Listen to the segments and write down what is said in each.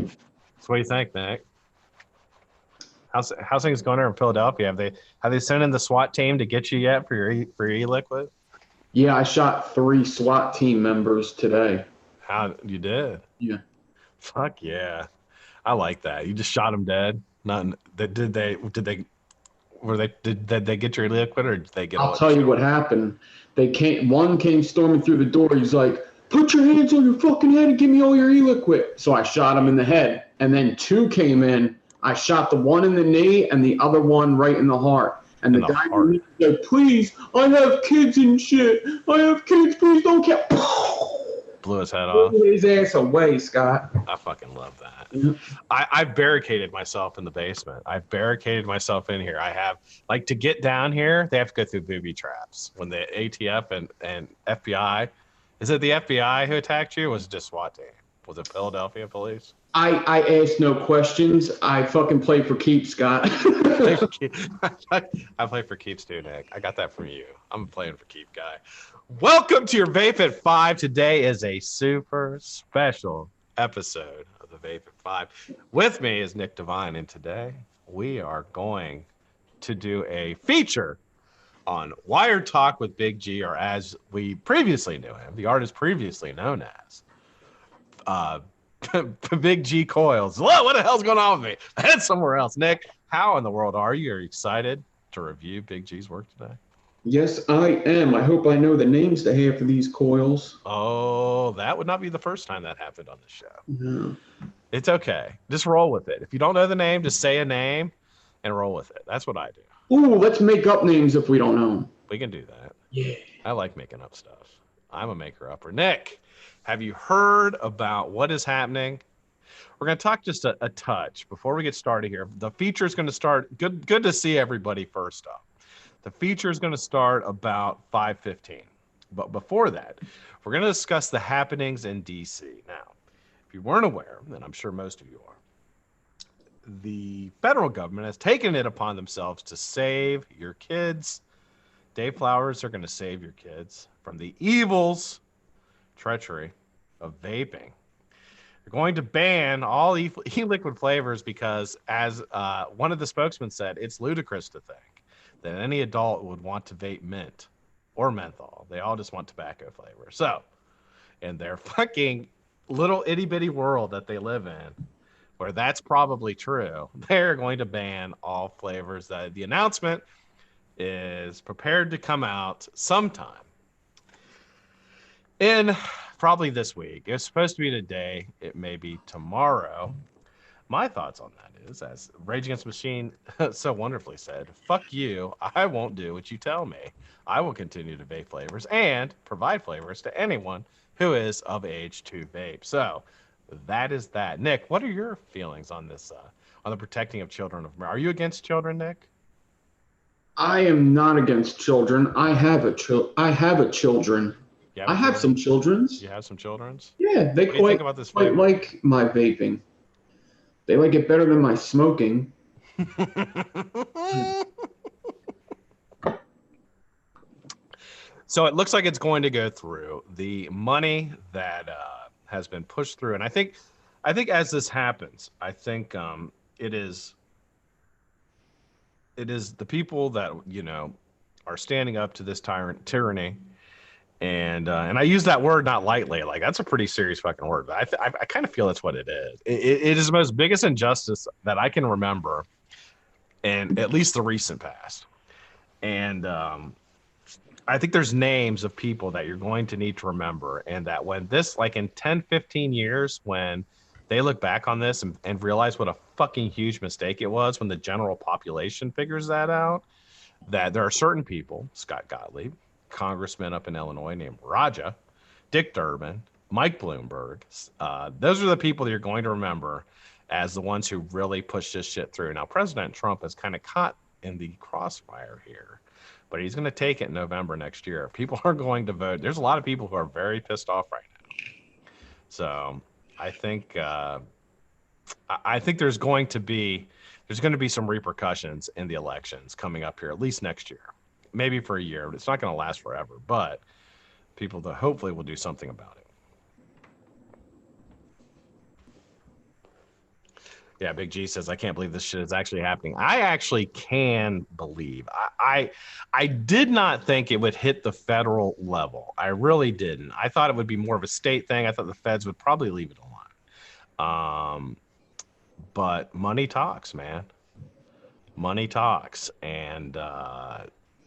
So what do you think, Nick? How's things going there in Philadelphia? Have they sent in the SWAT team to get you yet for your e-liquid? Yeah, I shot 3 SWAT team members today. How you did? Yeah. Fuck yeah, I like that. You just shot them dead. None. Did they were they did they get your e-liquid or did they get I'll away? tell you what happened. One came storming through the door. He's like, "Put your hands on your fucking head and give me all your e-liquid." So I shot him in the head. And then 2 came in. I shot the one in the knee and the other one right in the heart. And In the the guy heart. said, "Please, I have kids and shit. I have kids. Please don't kill." Blew his head off. Blew his ass away, Scott. I fucking love that. Yeah. I've barricaded myself in the basement. I've barricaded myself in here. I have, like, to get down here, they have to go through booby traps. When the ATF and FBI, is it the FBI who attacked you? Or was it just SWAT team? Was it Philadelphia police? I asked no questions. I fucking played for keeps, Scott. I play for keeps too, Nick. I got that from you. I'm a playing for keep guy. Welcome to your Vape at 5. Today is a super special episode of the Vape at 5. With me is Nick Devine, and today we are going to do a feature on Wired Talk with Big G, or as we previously knew him, the artist previously known as Big G Coils. Whoa, what the hell's going on with me? I head somewhere else. Nick, how in the world are you? Are you excited to review Big G's work today? Yes, I am. I hope I know the names to have for these coils. Oh, that would not be the first time that happened on the show. No. It's okay. Just roll with it. If you don't know the name, just say a name and roll with it. That's what I do. Ooh, let's make up names if we don't know them. We can do that. Yeah. I like making up stuff. I'm a maker-upper. Nick, have you heard about what is happening? We're going to talk just a touch before we get started here. The feature is going to start. Good to see everybody first off. The feature is going to start about 5:15. But before that, we're going to discuss the happenings in D.C. Now, if you weren't aware, and I'm sure most of you are, the federal government has taken it upon themselves to save your kids. Dave Flowers are going to save your kids from the evils, treachery of vaping. They're going to ban all e-liquid flavors because, as one of the spokesmen said, it's ludicrous to think that any adult would want to vape mint or menthol. They all just want tobacco flavor. So, in their fucking little itty-bitty world that they live in, where that's probably true, they're going to ban all flavors. The announcement is prepared to come out sometime in probably this week. It's supposed to be today. It may be tomorrow. My thoughts on that is, as Rage Against the Machine so wonderfully said, fuck you. I won't do what you tell me. I will continue to vape flavors and provide flavors to anyone who is of age to vape. So that is that. Nick, what are your feelings on this, on the protecting of children of America? Are you against children, Nick? I am not against children. I have a children. I have some children's. You have some children's? Yeah, they What do you think about this quite flavor? like my vaping. They like it better than my smoking. So it looks like it's going to go through. The money that has been pushed through, and I think as this happens, I think it is the people that are standing up to this tyranny, and I use that word not lightly. Like, that's a pretty serious fucking word, but I kind of feel that's what it is. It is the most biggest injustice that I can remember, in at least the recent past, and I think there's names of people that you're going to need to remember, and that when this, like in 10, 15 years, when they look back on this and realize what a fucking huge mistake it was, when the general population figures that out, that there are certain people, Scott Gottlieb, congressman up in Illinois named Raja, Dick Durbin, Mike Bloomberg, those are the people that you're going to remember as the ones who really pushed this shit through. Now, President Trump is kind of caught in the crossfire here, but he's going to take it in November next year. People are going to vote. There's a lot of people who are very pissed off right now. So I think there's going to be some repercussions in the elections coming up here, at least next year, maybe for a year. But it's not going to last forever. But people that hopefully will do something about it. Yeah, Big G says, I can't believe this shit is actually happening. I actually can believe. I did not think it would hit the federal level. I really didn't. I thought it would be more of a state thing. I thought the feds would probably leave it alone. But money talks, man. Money talks. And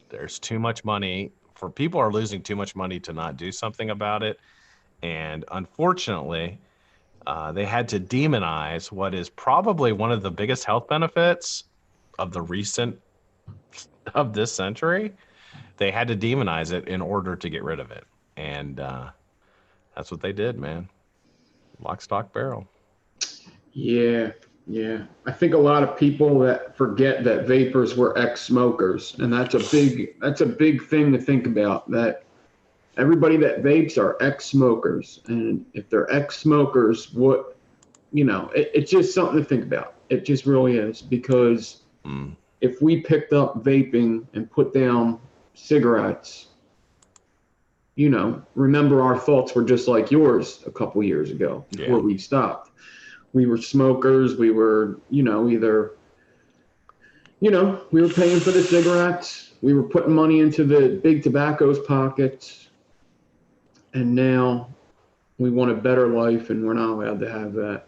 there's too much money. People are losing too much money to not do something about it. And unfortunately, they had to demonize what is probably one of the biggest health benefits of this century. They had to demonize it in order to get rid of it. And that's what they did, man. Lock, stock, barrel. Yeah. I think a lot of people that forget that vapors were ex-smokers, and that's a big thing to think about, that everybody that vapes are ex-smokers. And if they're ex-smokers, it's just something to think about. It just really is, because if we picked up vaping and put down cigarettes, remember our thoughts were just like yours a couple years ago before we stopped. We were smokers. We were, we were paying for the cigarettes. We were putting money into the big tobacco's pockets. And now we want a better life, and we're not allowed to have that.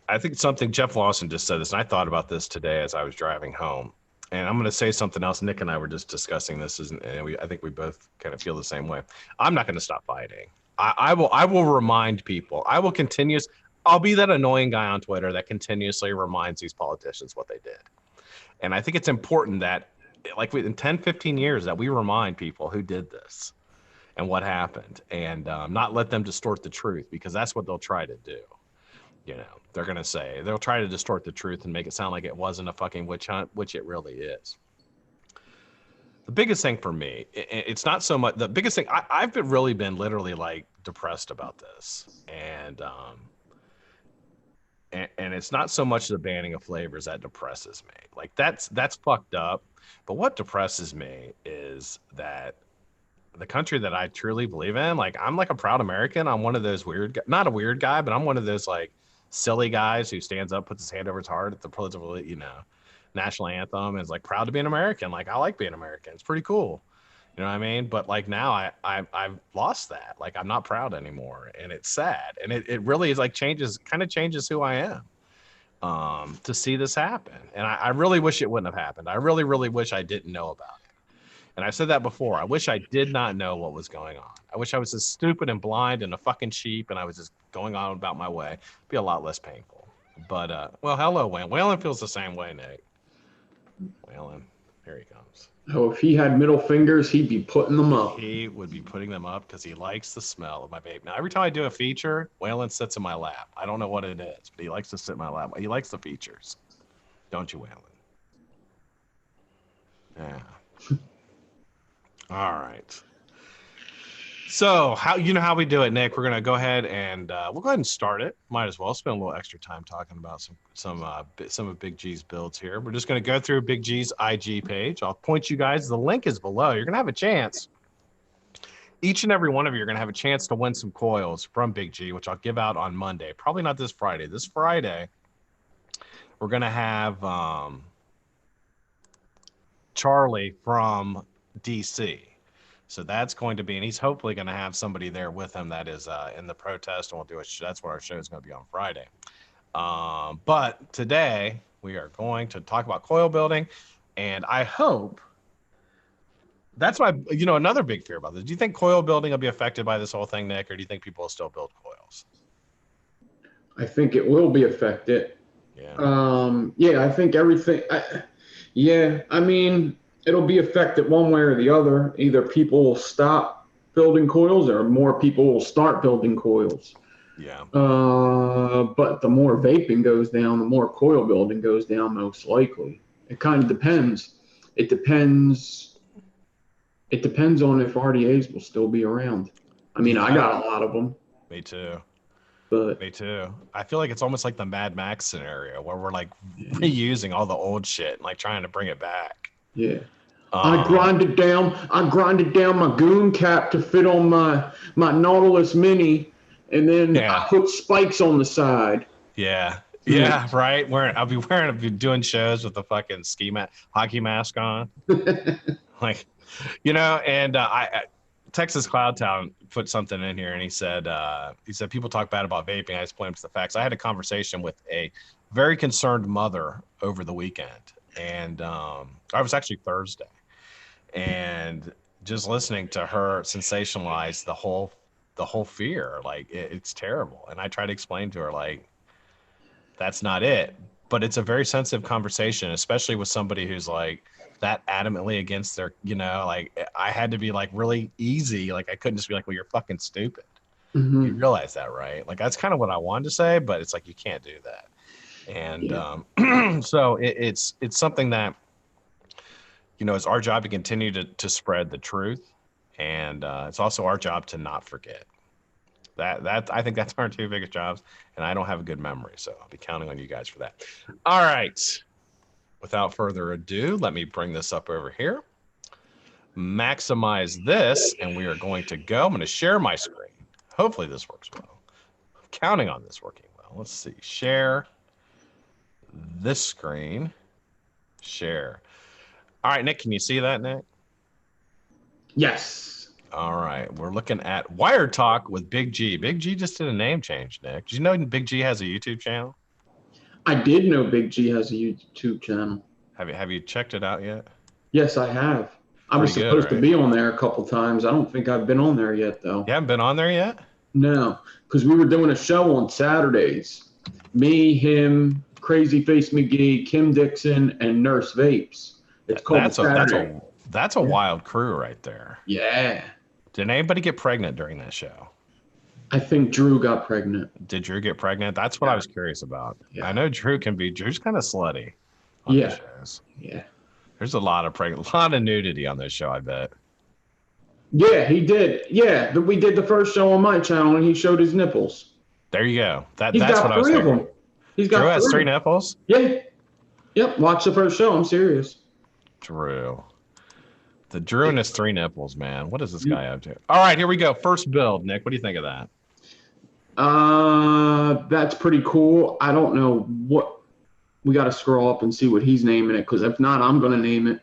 I think something Jeff Lawson just said this, and I thought about this today as I was driving home. And I'm going to say something else. Nick and I were just discussing this, and I think we both kind of feel the same way. I'm not going to stop fighting. I will remind people. I'll be that annoying guy on Twitter that continuously reminds these politicians what they did. And I think it's important that, like, in 10, 15 years, that we remind people who did this and what happened, and not let them distort the truth, because that's what they'll try to do. They'll try to distort the truth and make it sound like it wasn't a fucking witch hunt, which it really is. The biggest thing for me, it's not so much the biggest thing. I've been literally like depressed about this, and it's not so much the banning of flavors that depresses me. Like, that's fucked up. But what depresses me is that the country that I truly believe in, like, I'm like a proud American. I'm one of those not a weird guy, but I'm one of those like silly guys who stands up, puts his hand over his heart at the pledge of, national anthem, and is like proud to be an American. Like, I like being American. It's pretty cool. You know what I mean? But like, now I've lost that. Like, I'm not proud anymore, and it's sad. And it really is like changes who I am, to see this happen. And I really wish it wouldn't have happened. I really, really wish I didn't know about it. And I said that before. I wish I did not know what was going on. I wish I was as stupid and blind and a fucking sheep, and I was just going on about my way. It'd be a lot less painful. But well, hello, Wayne. Waylon feels the same way, Nick. Waylon, here he comes. Oh, if he had middle fingers, he'd be putting them up. He would be putting them up because he likes the smell of my vape. Now, every time I do a feature, Waylon sits in my lap. I don't know what it is, but he likes to sit in my lap. He likes the features. Don't you, Waylon? Yeah. All right. So how we do it, Nick? We're gonna go ahead and we'll go ahead and start it. Might as well spend a little extra time talking about some of Big G's builds here. We're just gonna go through Big G's IG page. I'll point you guys. The link is below. You're gonna have a chance. Each and every one of you are gonna have a chance to win some coils from Big G, which I'll give out on Monday. Probably not this Friday. This Friday, we're gonna have Charlie from DC. So that's going to be, and he's hopefully going to have somebody there with him that is in the protest, and we'll do that's what our show is going to be on Friday. But today we are going to talk about coil building, and I hope that's why, another big fear about this. Do you think coil building will be affected by this whole thing, Nick, or do you think people will still build coils? I think it will be affected. Yeah. I think everything. I mean, it'll be affected one way or the other. Either people will stop building coils, or more people will start building coils. Yeah. But the more vaping goes down, the more coil building goes down, most likely. It kind of depends. It depends on if RDAs will still be around. I mean, I got a lot of them. Me too. But me too. I feel like it's almost like the Mad Max scenario where we're like reusing all the old shit and like trying to bring it back. Yeah. I grinded down my goon cap to fit on my Nautilus Mini, and then I put spikes on the side. Yeah. Yeah, right. I'll be doing shows with the fucking hockey mask on. Like, and Texas Cloud Town put something in here, and he said people talk bad about vaping. I explained the facts. I had a conversation with a very concerned mother over the weekend, and I was actually Thursday, and just listening to her sensationalize the whole fear, like it's terrible. And I tried to explain to her, like, that's not it. But it's a very sensitive conversation, especially with somebody who's like that adamantly against their, like I had to be like really easy. Like I couldn't just be like, well, you're fucking stupid. Mm-hmm. You realize that, right? Like that's kind of what I wanted to say, but it's like, you can't do that. And so it's something that, it's our job to continue to spread the truth. And it's also our job to not forget. That I think that's our two biggest jobs, and I don't have a good memory, so I'll be counting on you guys for that. All right. Without further ado, let me bring this up over here. Maximize this, and we are going to go. I'm going to share my screen. Hopefully this works well. I'm counting on this working well. Let's see. Share this screen. Share. All right, Nick, can you see that, Nick? Yes. All right, we're looking at Wired Talk with Big G. Big G just did a name change, Nick. Did you know Big G has a YouTube channel? I did know Big G has a YouTube channel. Have you checked it out yet? Yes, I have. I was supposed to be on there a couple times. I don't think I've been on there yet, though. You haven't been on there yet? No, because we were doing a show on Saturdays. Me, him, Crazy Face McGee, Kim Dixon, and Nurse Vapes. It's called Saturday. That's a wild crew right there. Yeah. Did anybody get pregnant during that show? I think Drew got pregnant. Did Drew get pregnant? That's what I was curious about. Yeah. I know Drew's kind of slutty on the shows. Yeah. There's a lot of nudity on this show, I bet. Yeah, he did. Yeah, we did the first show on my channel, and he showed his nipples. There you go. That's what I was thinking. Drew has 3 nipples? Yeah. Yep, watch the first show. I'm serious. Drew. The Drew and his 3 nipples, man. What is this guy up to? All right, here we go. First build, Nick. What do you think of that? That's pretty cool. I don't know what. We got to scroll up and see what he's naming it, because if not, I'm going to name it.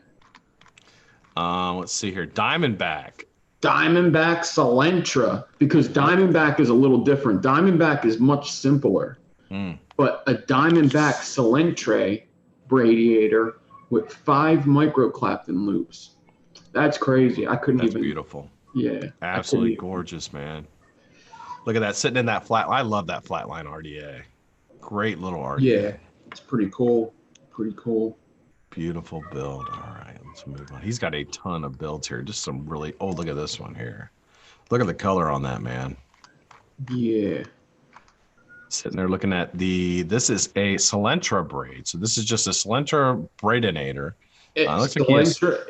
Let's see here. Diamondback Silentra, because Diamondback is a little different. Diamondback is much simpler. But a Diamondback Silentra radiator with 5 microclapton loops. That's crazy. I couldn't even. That's beautiful. Yeah. Absolutely gorgeous, man. Look at that, sitting in that flat. I love that flatline RDA. Great little RDA. Yeah, it's pretty cool. Pretty cool. Beautiful build. All right, let's move on. He's got a ton of builds here. Just some really. Oh, look at this one here. Look at the color on that, man. Yeah. Sitting there looking at this is a Silentra braid. So this is just a Silentra braidinator. Silentra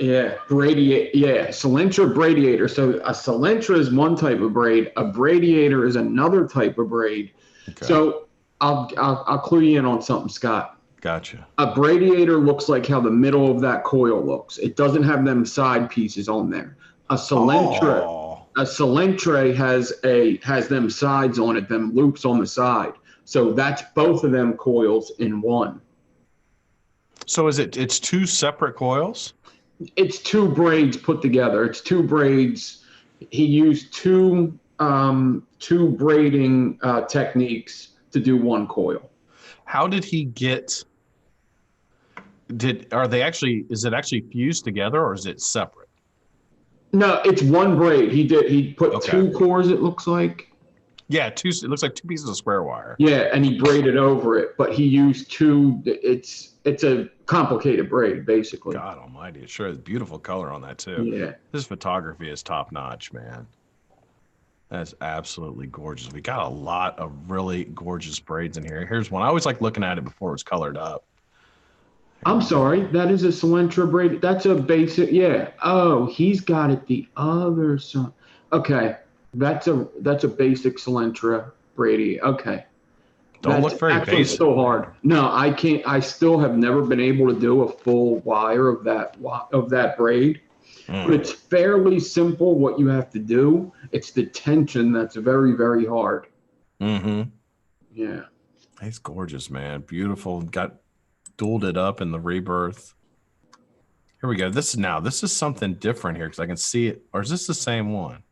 bradiator. So a Silentra is one type of braid. A bradiator is another type of braid. Okay. So I'll clue you in on something, Scott. Gotcha. A bradiator looks like how the middle of that coil looks. It doesn't have them side pieces on there. A Silentra has them sides on it, them loops on the side. So that's both of them coils in one. So it's 2 separate coils? It's 2 braids put together. It's 2 braids. He used two braiding techniques to do one coil. How did he get? Is it actually fused together, or is it separate? No, it's one braid. He put 2 cores, it looks like. Yeah, 2. It looks like 2 pieces of square wire. Yeah, and he braided over it, but he used 2. It's a complicated braid, basically. God almighty. It sure is beautiful color on that, too. Yeah. This photography is top notch, man. That's absolutely gorgeous. We got a lot of really gorgeous braids in here. Here's one. I always like looking at it before it's colored up. I'm sorry. That is a Silentra braid. That's a basic. Yeah. Oh, he's got it the other side. Okay. That's a basic Silentra braid. Okay. Don't look very basic. Still hard. No, I can't. I still have never been able to do a full wire of that braid. But it's fairly simple what you have to do. It's the tension that's very, very hard. Mm-hmm. Yeah. He's gorgeous, man. Beautiful. Got dualed it up in the rebirth. Here we go. This is something different here because I can see it. Or is this the same one?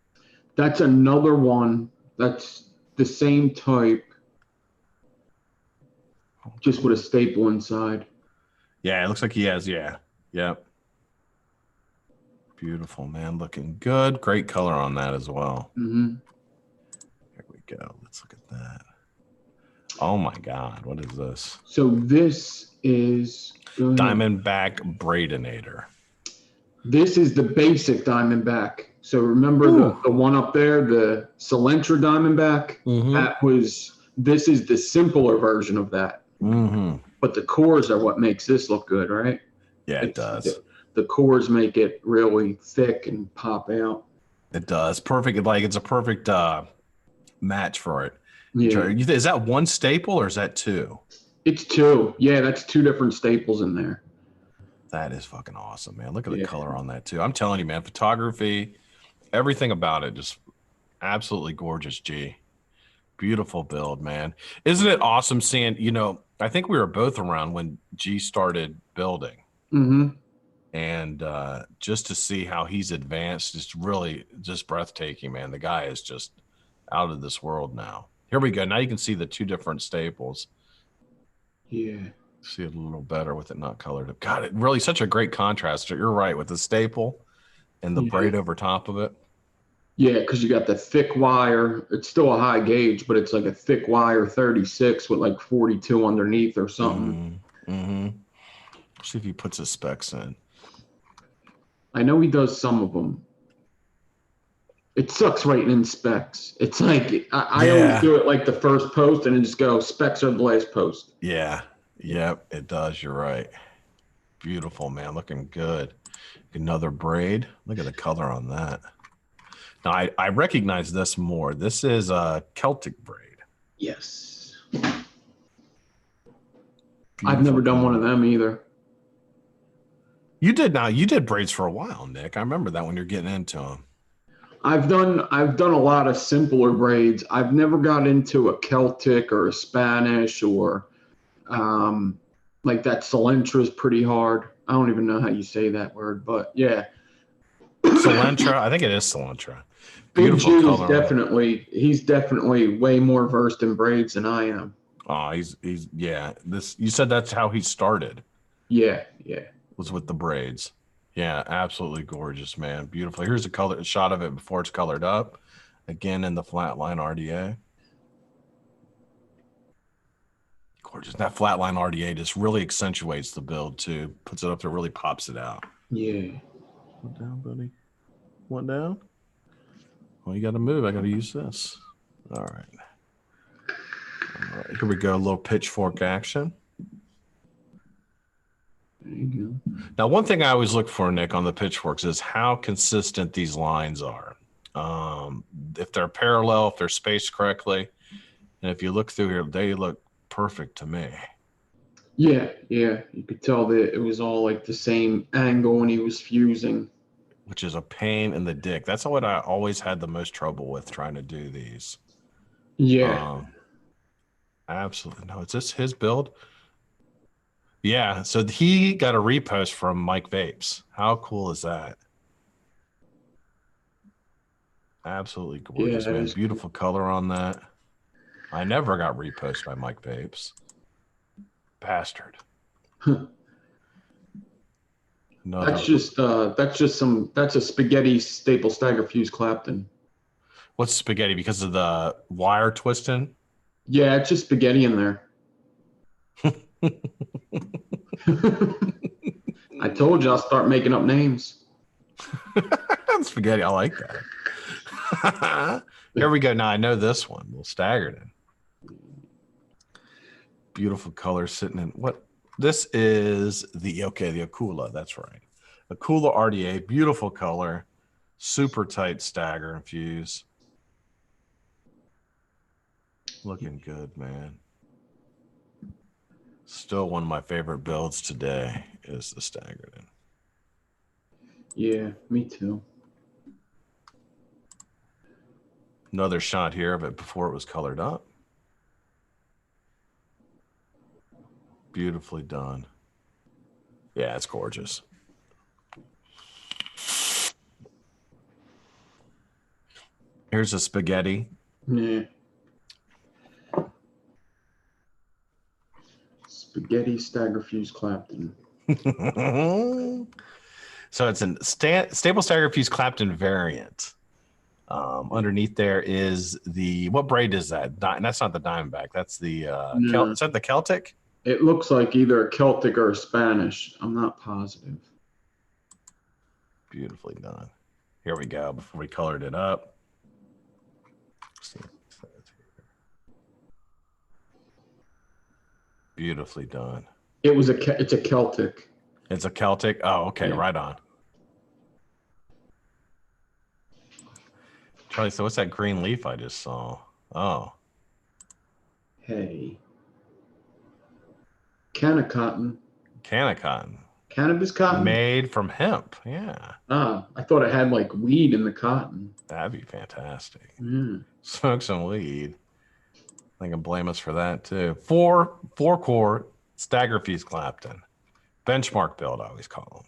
That's another one. That's the same type, just with a staple inside. Yeah, it looks like he has. Yeah. Yep. Beautiful, man. Looking good. Great color on that as well. Mm-hmm. Here we go. Let's look at that. Oh my God. What is this? So this is Diamondback Braidinator. This is the basic Diamondback. So remember the one up there, the Silentra Diamondback? Mm-hmm. This is the simpler version of that. Mm-hmm. But the cores are what makes this look good, right? Yeah, it does. The cores make it really thick and pop out. It does. Perfect. Like it's a perfect match for it. Yeah. Is that one staple or is that two? It's two. Yeah, that's two different staples in there. That is fucking awesome, man. Look at the color on that too. I'm telling you, man, photography, everything about it, just absolutely gorgeous. G, beautiful build, man. Isn't it awesome seeing? I think we were both around when G started building, and just to see how he's advanced is really just breathtaking, man. The guy is just out of this world now. Here we go. Now you can see the two different staples. Yeah. See it a little better with it not colored up. God, it really such a great contrast. You're right with the staple and the braid over top of it. Yeah, because you got the thick wire. It's still a high gauge, but it's like a thick wire 36 with like 42 underneath or something. See if he puts his specs in. I know he does some of them. It sucks writing in specs. It's like I always do it like the first post and then just go specs are the last post. Yeah. Yep, it does. You're right. Beautiful, man. Looking good. Another braid. Look at the color on that. Now, I recognize this more. This is a Celtic braid. Yes. Beautiful I've never done one of them either. You did braids for a while, Nick. I remember that when you're getting into them. I've done a lot of simpler braids. I've never got into a Celtic or a Spanish or like that Silentra is pretty hard. I don't even know how you say that word, but yeah. Silentra, I think it is Silentra. Beautiful color. He's definitely way more versed in braids than I am. Oh, he's you said that's how he started. Yeah. Was with the braids. Yeah, absolutely gorgeous, man. Beautiful. Here's a shot of it before it's colored up. Again in the flatline RDA. Gorgeous. That flatline RDA just really accentuates the build too. Puts it up there, really pops it out. Yeah. One down, buddy. One down. Well, you got to move. I got to use this. All right. Here we go. A little pitchfork action. There you go. Now, one thing I always look for, Nick, on the pitchforks is how consistent these lines are. If they're parallel, if they're spaced correctly, and if you look through here, they look perfect to me. Yeah. You could tell that it was all like the same angle when he was fusing. Which is a pain in the dick. That's what I always had the most trouble with trying to do these. Yeah. Absolutely. No, it's just his build. Yeah. So he got a repost from Mike Vapes. How cool is that? Absolutely gorgeous, man. Beautiful color on that. I never got reposted by Mike Vapes. Bastard. That's a spaghetti staple stagger fuse Clapton. What's spaghetti? Because of the wire twisting? Yeah, it's just spaghetti in there. I told you I'll start making up names. Spaghetti, I like that. Here we go. Now I know this one. We'll stagger it in. Beautiful color sitting in what? This is the Akula. That's right. Akula RDA. Beautiful color. Super tight stagger and fuse. Looking good, man. Still one of my favorite builds today is the staggered in. Yeah, me too. Another shot here of it before it was colored up. Beautifully done. Yeah, it's gorgeous. Here's a spaghetti. Yeah. Spaghetti stagger fuse Clapton. So it's a stable stagger fuse Clapton variant. Underneath there is the, what braid is that? That's not the Diamondback. That's the is that the Celtic? It looks like either a Celtic or a Spanish. I'm not positive. Beautifully done. Here we go. Before we colored it up. Beautifully done. It's a Celtic. It's a Celtic. Oh, okay, Yeah. right on. Charlie, so what's that green leaf I just saw? Oh. Hey. Canna cotton. Canna cotton. Cannabis cotton? Made from hemp. Yeah. Ah, I thought it had like weed in the cotton. That'd be fantastic. Mm. Smoke some weed. They can blame us for that too. Four core stagger fuse Clapton. Benchmark build, I always call them.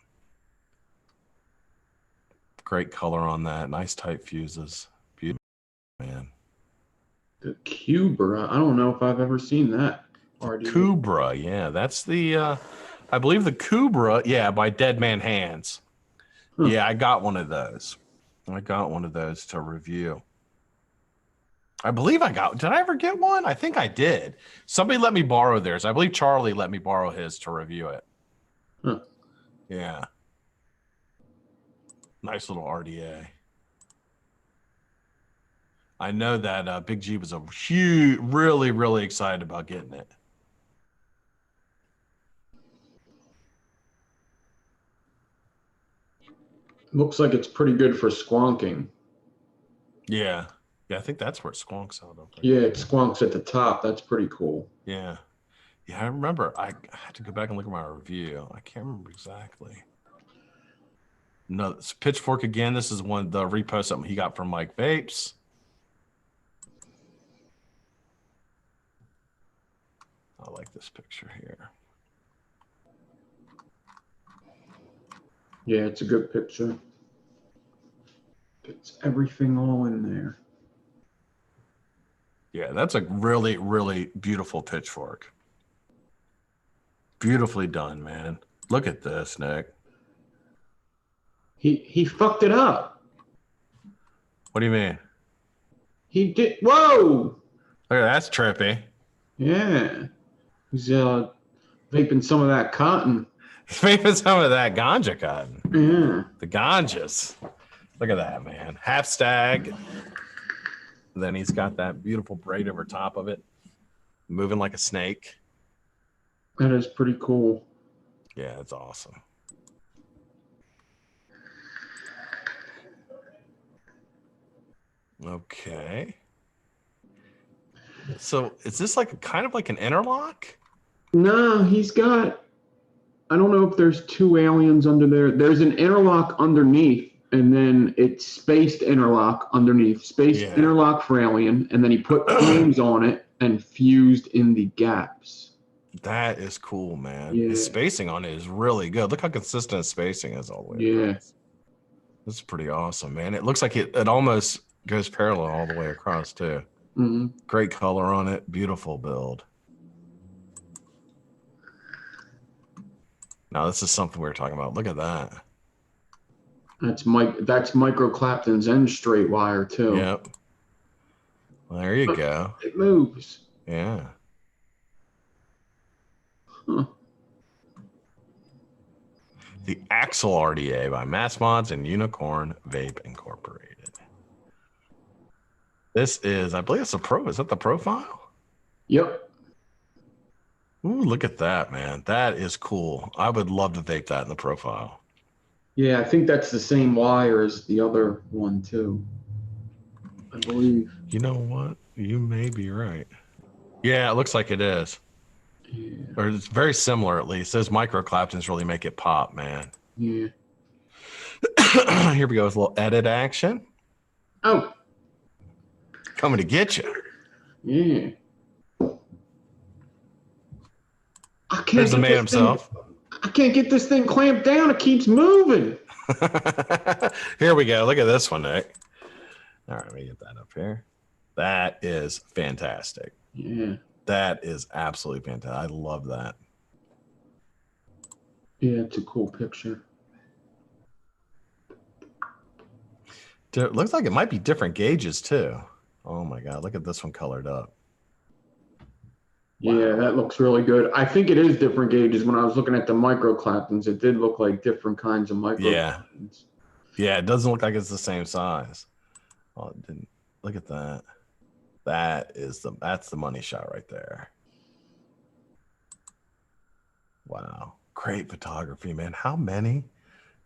Great color on that. Nice tight fuses. Beautiful, man. The Cubra. I don't know if I've ever seen that. Cubra, yeah. That's the I believe the Cubra, yeah, by Dead Man Hands. Huh. Yeah, I got one of those. I got one of those to review. I believe I got, did I ever get one? I think I did. Somebody let me borrow theirs. I believe Charlie let me borrow his to review it. Huh. Yeah. Nice little RDA. I know that Big G was a huge, really, really excited about getting it. Looks like it's pretty good for squonking. Yeah. Yeah, I think that's where it squonks out. Yeah, it squonks at the top. That's pretty cool. Yeah. Yeah, I remember. I had to go back and look at my review. I can't remember exactly. No, it's Pitchfork again. This is one, the repost something he got from Mike Vapes. I like this picture here. Yeah, it's a good picture. It's everything all in there. Yeah, that's a really, really beautiful pitchfork. Beautifully done, man. Look at this, Nick. He fucked it up. What do you mean? He did. Whoa! Look, that's trippy. Yeah. He's vaping some of that cotton. He's vaping some of that ganja cotton. Yeah. The ganjas. Look at that, man. Half stag. And then he's got that beautiful braid over top of it, moving like a snake. That is pretty cool. Yeah, it's awesome. Okay. So is this like kind of like an interlock? No, he's got, I don't know if there's two aliens under there. There's an interlock underneath, and then it's spaced interlock underneath. Spaced interlock for alien, and then he put flames on it and fused in the gaps. That is cool, man. Yeah. The spacing on it is really good. Look how consistent spacing is all the way. Yeah. Across. This is pretty awesome, man. It looks like it almost goes parallel all the way across too. Mm-hmm. Great color on it. Beautiful build. Now this is something we were talking about. Look at that. That's Micro Clapton's end straight wire too. Yep. Well, there you go. It moves. Yeah. Huh. The Axle RDA by Mass Mods and Unicorn Vape Incorporated. This is, I believe it's a pro. Is that the profile? Yep. Ooh, look at that, man. That is cool. I would love to vape that in the profile. Yeah, I think that's the same wire as the other one too. I believe. You know what? You may be right. Yeah, it looks like it is. Yeah. Or it's very similar, at least. Those micro Claptons really make it pop, man. Yeah. Here we go with a little edit action. Oh. Coming to get you. Yeah. I There's the man himself. I can't get this thing clamped down. It keeps moving. Here we go. Look at this one, Nick. All right, let me get that up here. That is fantastic. Yeah. That is absolutely fantastic. I love that. Yeah, it's a cool picture. It looks like it might be different gauges too. Oh my God, look at this one colored up. Wow. Yeah, that looks really good. I think it is different gauges. When I was looking at the micro Claptons, it did look like different kinds of micro Claptons. Yeah, it doesn't look like it's the same size. Oh, it didn't. Look at that. That's the money shot right there. Wow. Great photography, man. How many?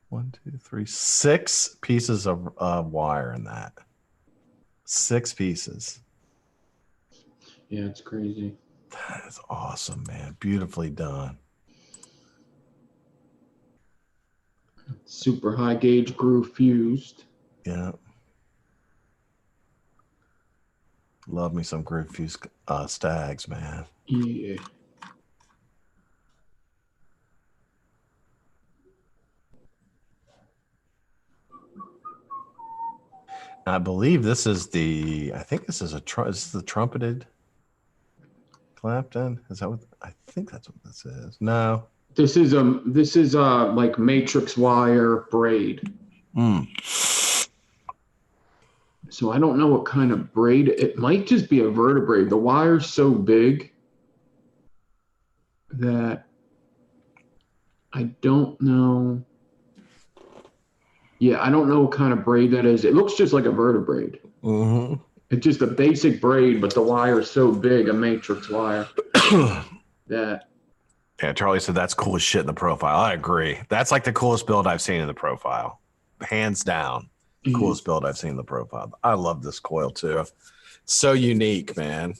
1, 2, 3, 6 pieces of wire in that. 6 pieces. Yeah, it's crazy. That is awesome, man. Beautifully done. Super high gauge groove fused. Yeah. Love me some groove fused stags, man. Yeah. I believe this is I think this is the trumpeted Clapton. Is that what? I think that's what this is. No. This is like matrix wire braid. So I don't know what kind of braid. It might just be a vertebrae. The wire's so big that I don't know. Yeah, I don't know what kind of braid that is. It looks just like a vertebrae. Mm-hmm. It's just a basic braid, but the wire is so big, a matrix wire, that. Yeah, Charlie said that's cool as shit in the profile. I agree. That's like the coolest build I've seen in the profile. Hands down. Coolest build I've seen in the profile. I love this coil too. So unique, man.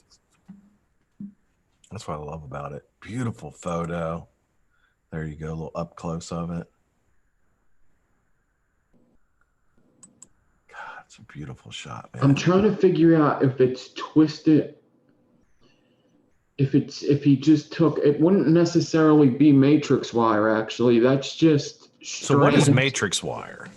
That's what I love about it. Beautiful photo. There you go, a little up close of it. God, it's a beautiful shot, man. I'm trying to figure out if it's twisted. If he just took it, wouldn't necessarily be matrix wire. Actually, that's just. So what is matrix wire?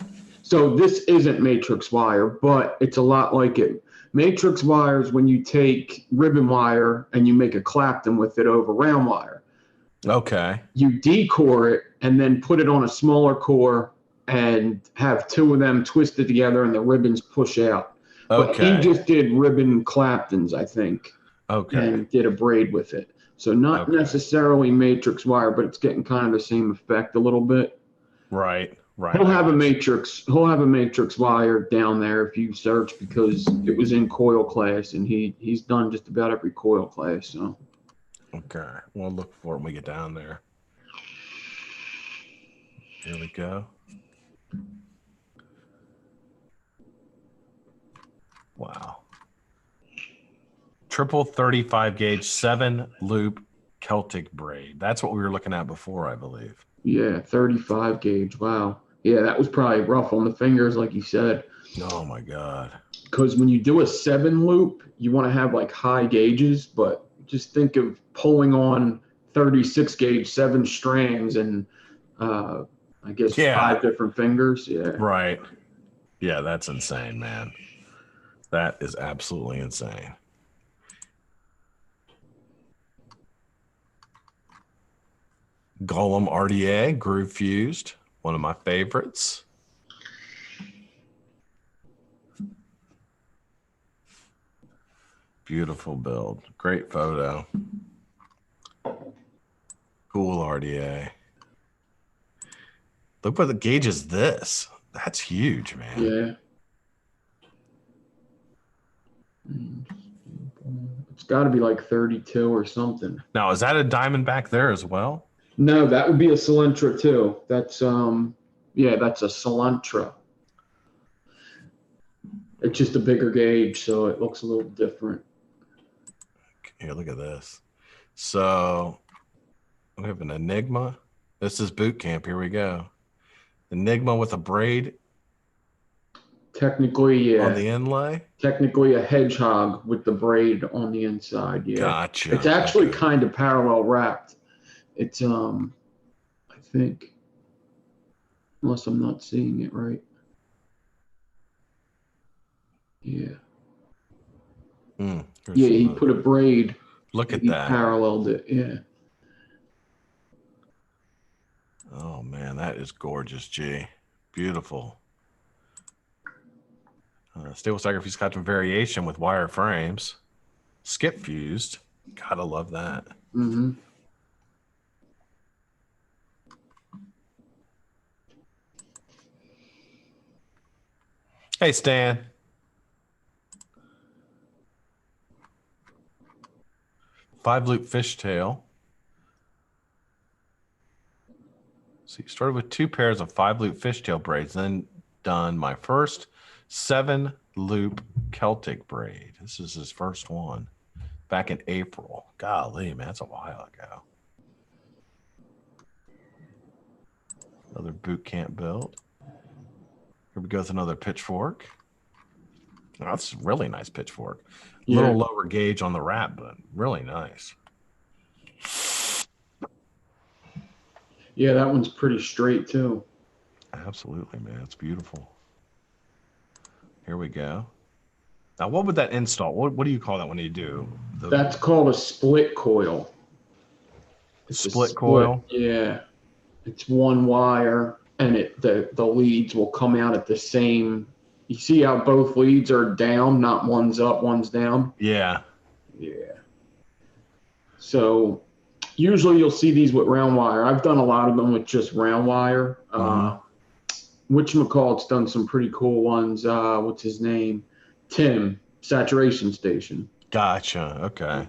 So this isn't matrix wire, but it's a lot like it. Matrix wire is when you take ribbon wire and you make a Clapton with it over round wire. Okay. You decore it and then put it on a smaller core and have 2 of them twisted together and the ribbons push out. Okay. But he just did ribbon Claptons, I think. Okay. And did a braid with it. So not necessarily matrix wire, but it's getting kind of the same effect a little bit. Right. He'll have a matrix wire down there if you search, because it was in coil class and he's done just about every coil class. So okay, we'll look for it when we get down there. Here we go. Wow. Triple 35 gauge 7 loop Celtic braid. That's what we were looking at before, I believe. Yeah, 35 gauge. Wow. Yeah, that was probably rough on the fingers, like you said. Oh my God. Because when you do a 7 loop, you want to have like high gauges, but just think of pulling on 36 gauge 7 strands and I guess 5 different fingers. Yeah. Right. Yeah, that's insane, man. That is absolutely insane. Golem RDA, groove fused, one of my favorites. Beautiful build, great photo. Cool RDA. Look what the gauge is this. That's huge, man. Yeah. It's got to be like 32 or something. Now, is that a diamond back there as well? No, that would be a Solentra too. That's that's a Solentra. It's just a bigger gauge, so it looks a little different. Here, look at this. So we have an Enigma. This is boot camp. Here we go. Enigma with a braid. Technically, yeah. On the inlay? Technically a hedgehog with the braid on the inside, yeah. Gotcha. It's actually kind of parallel wrapped. It's I think, unless I'm not seeing it right. Yeah. Yeah, he put a braid. Look at he that. Paralleled it. Yeah. Oh man, that is gorgeous, G. Beautiful. Stable stagger fuse custom variation with wire frames. Skip fused. Gotta love that. Mm-hmm. Hey, Stan. Five loop fishtail. So you started with 2 pairs of 5 loop fishtail braids, then done my first 7 loop Celtic braid. This is his first one back in April. Golly, man, that's a while ago. Another boot camp build. Here we go with another pitchfork. Oh, that's a really nice pitchfork. A little lower gauge on the wrap, but really nice. Yeah, that one's pretty straight too. Absolutely, man. It's beautiful. Here we go. Now, what would that install? What do you call that when you do? That's called a split coil. It's split coil? Yeah. It's one wire, and the leads will come out at the same. You see how both leads are down, not one's up, one's down? Yeah. Yeah. So usually you'll see these with round wire. I've done a lot of them with just round wire. Whatchamacallit's done some pretty cool ones. What's his name? Tim, Saturation Station. Gotcha. Okay.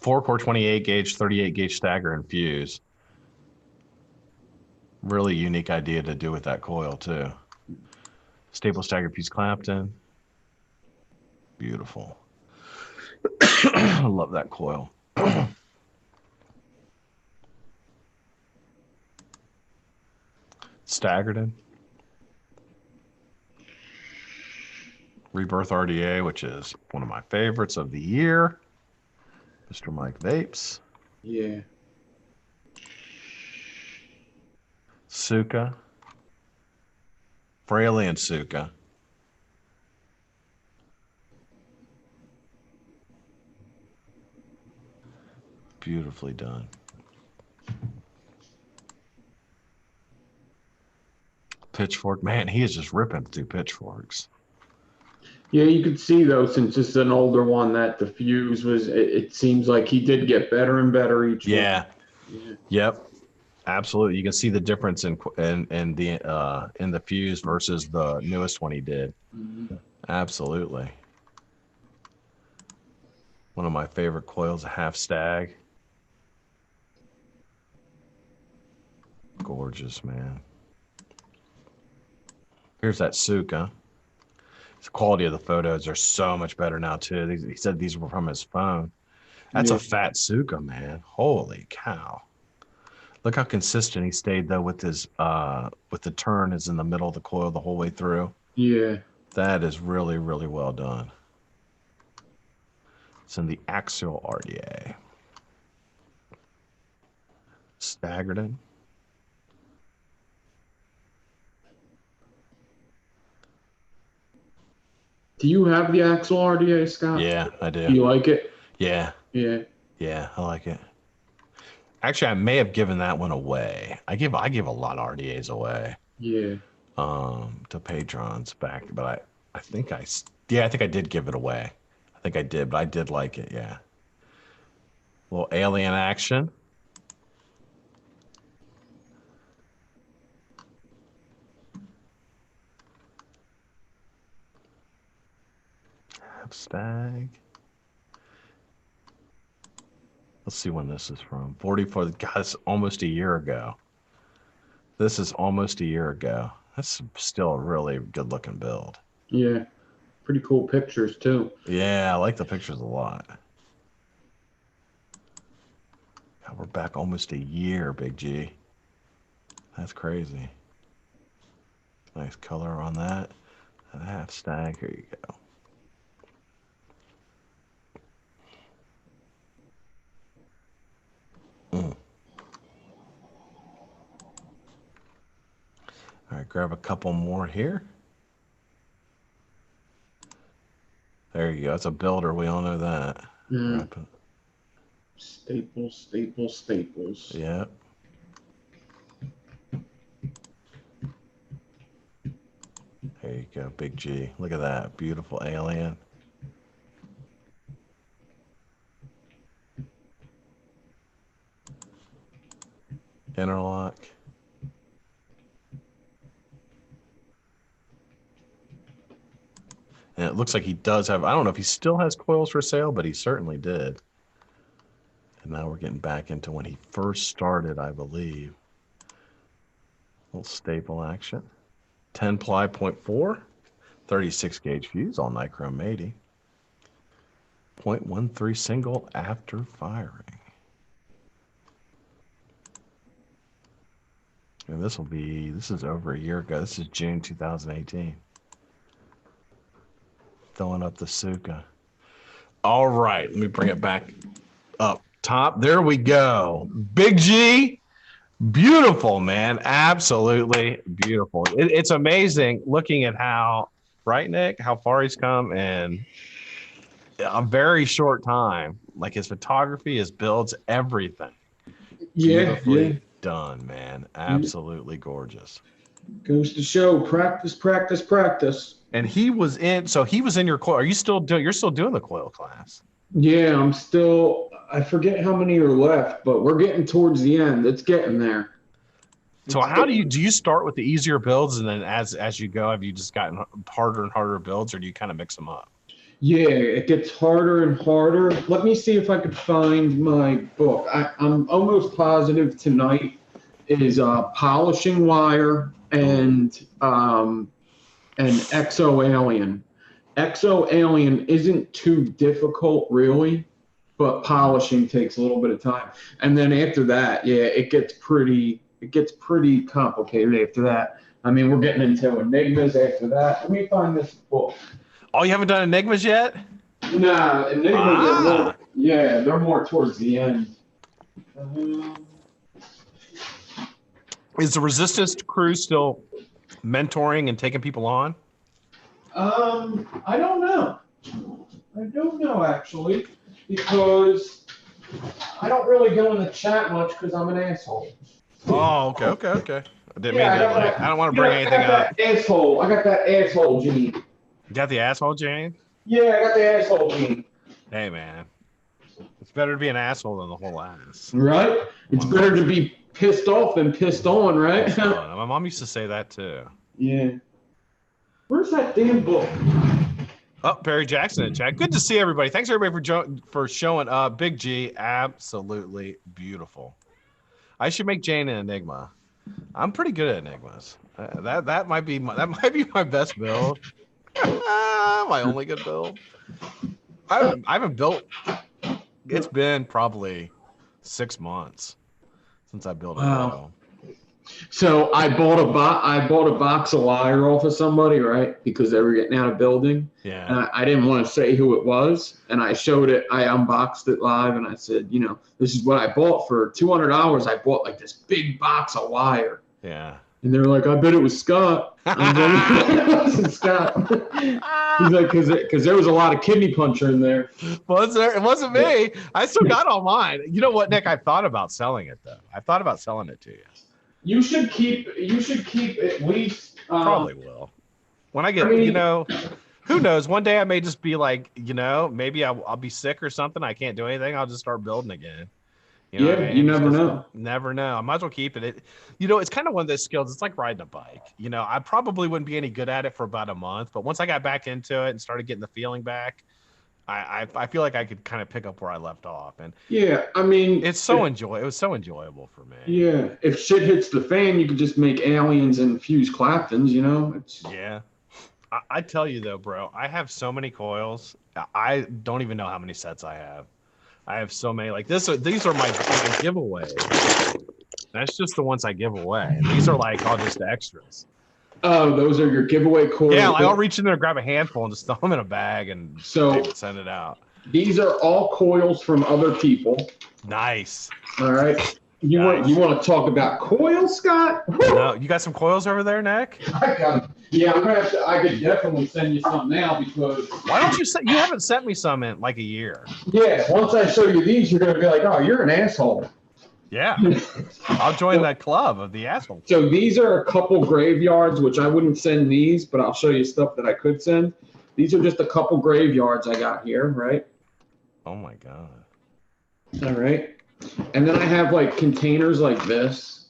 4-core 28 gauge, 38 gauge stagger and fuse. Really unique idea to do with that coil too. Staple stagger fuse Clapton. Beautiful. I love that coil. Staggered in. Rebirth RDA, which is one of my favorites of the year. Mr. Mike Vapes. Yeah. Suka. Fraley and Suka. Beautifully done. Pitchfork. Man, he is just ripping through pitchforks. Yeah, you could see though, since it's an older one, that the fuse was. It seems like he did get better and better each one. Yeah. Yep. Absolutely. You can see the difference in the fuse versus the newest one he did. Absolutely. One of my favorite coils, a half stag. Gorgeous, man. Here's that Suka. The quality of the photos are so much better now too. He said these were from his phone. That's a fat Suka, man. Holy cow. Look how consistent he stayed though with his with the turn is in the middle of the coil the whole way through. Yeah. That is really, really well done. It's in the axial RDA. Staggered in. Do you have the Axle RDA, Scott? Yeah, I do. Do you like it? Yeah. Yeah. Yeah, I like it. Actually, I may have given that one away. I give a lot of RDAs away. Yeah. To patrons back, but I think I did give it away. I think I did, but I did like it. Yeah. A little alien action. Stag. Let's see when this is from. 44. God, it's almost a year ago. This is almost a year ago. That's still a really good looking build. Yeah. Pretty cool pictures too. Yeah, I like the pictures a lot. God, we're back almost a year, Big G. That's crazy. Nice color on that. And a half stag. Here you go. right, grab a couple more here. There you go. It's a builder. We all know that. Staples, staples, staples. Yeah. There you go, Big G. Look at that. Beautiful alien. Interlock. And it looks like he does have, I don't know if he still has coils for sale, but he certainly did. And now we're getting back into when he first started, I believe. Little staple action. 10 ply 0.4, 36 gauge fuse, all nichrome 80. 0.13 single after firing. And this is over a year ago. This is June 2018. Filling up the Suka. All right, let me bring it back up top. There we go. Big G. Beautiful, man. Absolutely beautiful. It's amazing looking at how, right, Nick, how far he's come in a very short time. Like his photography, his builds, everything. Beautifully done, man. Absolutely gorgeous. Goes to show, practice, practice, practice. And he was in your coil. You're still doing the coil class? Yeah, I forget how many are left, but we're getting towards the end. It's getting there. So how do you start with the easier builds, and then as you go, have you just gotten harder and harder builds, or do you kind of mix them up? Yeah, it gets harder and harder. Let me see if I could find my book. I'm almost positive tonight is polishing wire and Exo Alien. Exo Alien isn't too difficult really, but polishing takes a little bit of time. And then after that, yeah, it gets pretty complicated after that. I mean, we're getting into enigmas after that. Let me find this book. Oh, you haven't done enigmas yet? Nah, enigmas they're more towards the end. Is the Resistance crew still mentoring and taking people on? I don't know. Actually, because I don't really go in the chat much because I'm an asshole. Oh, okay. I don't want to bring anything up. Asshole. I got that asshole gene. You got the asshole gene? Yeah, I got the asshole gene. Hey, man. It's better to be an asshole than the whole ass. Right? It's better to be pissed off than pissed on, right? My mom used to say that too. Yeah. Where's that damn book? Oh, Perry Jackson in chat. Good to see everybody. Thanks everybody for showing up. Big G, absolutely beautiful. I should make Jane an enigma. I'm pretty good at enigmas. That might be my best build. My only good build. I haven't built. It's been probably 6 months since I built a coil. So I bought a box of wire off of somebody, right? Because they were getting out of building. Yeah. And I didn't want to say who it was, and I showed it. I unboxed it live, and I said, this is what I bought for $200. I bought like this big box of wire. Yeah. And they were like, I bet it was Scott. I was like, it wasn't Scott. He's like, because there was a lot of kidney puncher in there. Was there? It wasn't me. I still got all mine. You know what, Nick? I thought about selling it though. I thought about selling it to you. You should keep at least. Probably will. When I get, who knows? One day I may just be like, maybe I'll be sick or something. I can't do anything. I'll just start building again. You never know. Never know. I might as well keep it. It's kind of one of those skills. It's like riding a bike. I probably wouldn't be any good at it for about a month, but once I got back into it and started getting the feeling back, I feel like I could kind of pick up where I left off. And yeah, I mean, it was so enjoyable for me. Yeah, if shit hits the fan, you could just make aliens and fuse Claptons. Yeah. I tell you though, bro, I have so many coils. I don't even know how many sets I have. I have so many. Like these are my giveaways. That's just the ones I give away. And these are like all just extras. Oh, those are your giveaway coils. Yeah, I'll reach in there and grab a handful and just throw them in a bag and send it out. These are all coils from other people. Nice. All right. You want to talk about coils, Scott? No, you got some coils over there, Nick? I got. Yeah, I'm gonna have to. I could definitely send you some now because. Why don't you send? You haven't sent me some in like a year. Yeah, once I show you these, you're gonna be like, "Oh, you're an asshole." Yeah, I'll join that club of the asshole. So these are a couple graveyards, which I wouldn't send these, but I'll show you stuff that I could send. These are just a couple graveyards I got here, right? Oh my god. All right. And then I have like containers like this.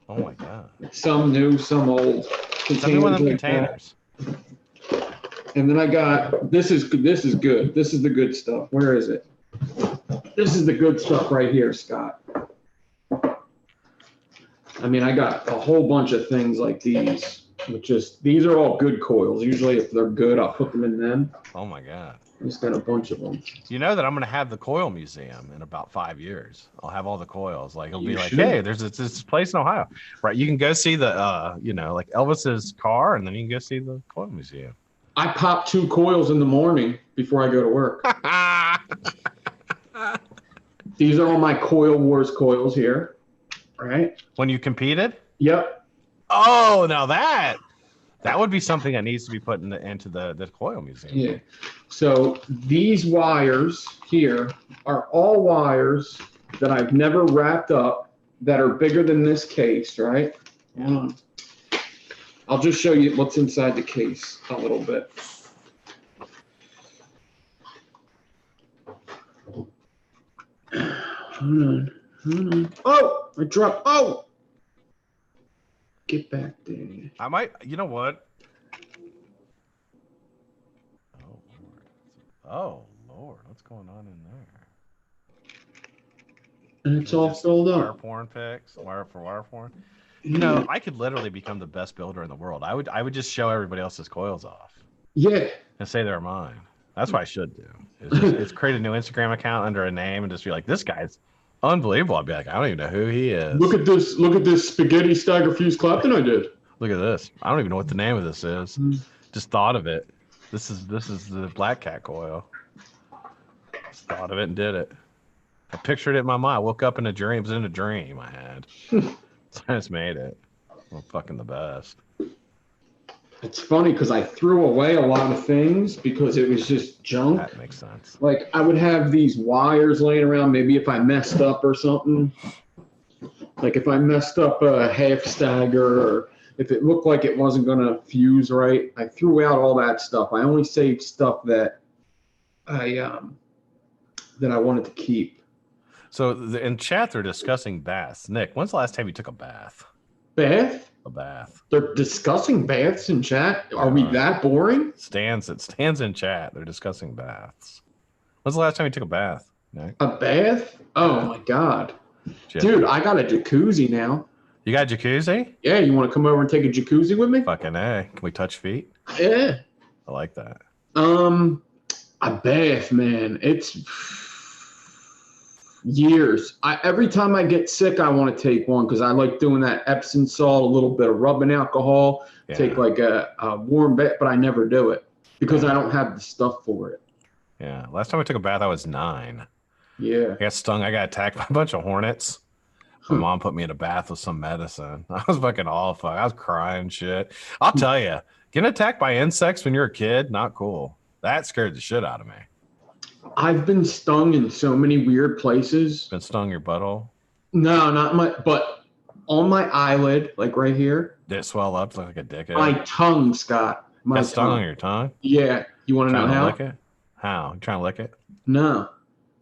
Oh my god. Some new, some old. Send me one of them containers. And then I got this is good. This is the good stuff. Where is it? This is the good stuff right here, Scott. I mean, I got a whole bunch of things like these, which is these are all good coils. Usually, if they're good, I'll put them in them. Oh my god. I just got a bunch of them. You know that I'm going to have the coil museum in about 5 years. I'll have all the coils. Like it'll be like, should. hey, there's this place in Ohio, right? You can go see the, like Elvis's car, and then you can go see the coil museum. I pop 2 coils in the morning before I go to work. These are all my Coil Wars coils here, right? When you competed? Yep. Oh, now that would be something that needs to be put into the coil museum. Yeah. So these wires here are all wires that I've never wrapped up that are bigger than this case, right? Yeah. I'll just show you what's inside the case a little bit. Hold on. Oh, I dropped. Oh, get back there. I might. You know what? Oh Lord, what's going on in there? And it's all filled Wire up. porn pics, wire porn. You know, I could literally become the best builder in the world. I would just show everybody else's coils off. Yeah. And say they're mine. That's what I should do. It's create a new Instagram account under a name and just be like, this guy's unbelievable. I'd be like, I don't even know who he is. Look at this spaghetti stagger fuse Clapton I did. Look at this. I don't even know what the name of this is. Just thought of it. This is the Black Cat coil. Just thought of it and did it. I pictured it in my mind. I woke up in a dream. It was in a dream I had. So I just made it. I'm fucking the best. It's funny because I threw away a lot of things because it was just junk. That makes sense. Like I would have these wires laying around. Maybe if I messed up or something. Like if I messed up a half stagger or if it looked like it wasn't going to fuse right, I threw out all that stuff. I only saved stuff that I wanted to keep. So in chat, they're discussing baths. Nick, when's the last time you took a bath? Bath? A bath. They're discussing baths in chat? Are we that boring? It stands in chat. They're discussing baths. When's the last time you took a bath, Nick? A bath? Oh my God. Dude, I got a jacuzzi now. You got a jacuzzi? Yeah, you want to come over and take a jacuzzi with me? Fucking A. Can we touch feet? Yeah. I like that. A bath, man. It's years. Every time I get sick, I want to take one because I like doing that Epsom salt, a little bit of rubbing alcohol, take like a warm bath, but I never do it because I don't have the stuff for it. Yeah. Last time I took a bath, I was 9. Yeah. I got stung. I got attacked by a bunch of hornets. My mom put me in a bath with some medicine. I was fucking awful. I was crying shit. I'll tell you, getting attacked by insects when you're a kid, not cool. That scared the shit out of me. I've been stung in so many weird places. Been stung your butthole? No, not my, but on my eyelid, like right here. Did it swell up like a dickhead? My tongue, Scott. Got stung on your tongue? Yeah. You want to know how? Lick it? How? You trying to lick it? No.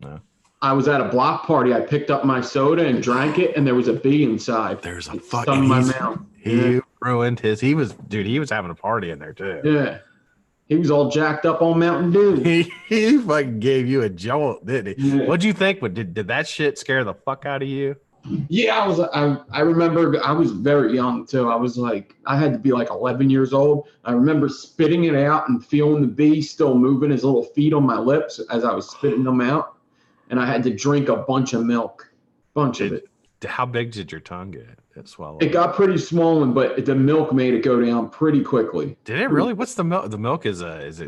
No. I was at a block party. I picked up my soda and drank it, and there was a bee inside. There's a it fucking stung my mouth. He ruined his. He was having a party in there too. Yeah. He was all jacked up on Mountain Dew. He fucking gave you a jolt, didn't he? Yeah. What'd you think? Did that shit scare the fuck out of you? Yeah, I remember I was very young too. I had to be like 11 years old. I remember spitting it out and feeling the bee still moving his little feet on my lips as I was spitting them out. And I had to drink a bunch of milk, of it. How big did your tongue get? It swallowed. It got pretty swollen, but the milk made it go down pretty quickly. Did it really? What's the milk? The milk is that's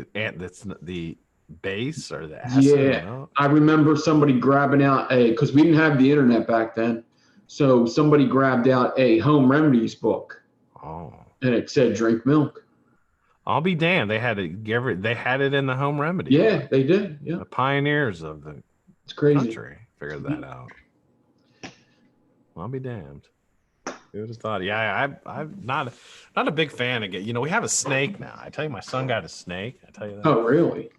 the base or the acid? Yeah, I remember somebody grabbing out because we didn't have the internet back then. So somebody grabbed out a home remedies book. Oh. And it said drink milk. I'll be damned. They had it in the home remedy. Yeah, they did. Yeah. The pioneers of the country figured that out. I'll be damned. Who would have thought? Yeah, I'm not a big fan of it. You know, we have a snake now. I tell you, my son got a snake. I tell you that. Oh, really?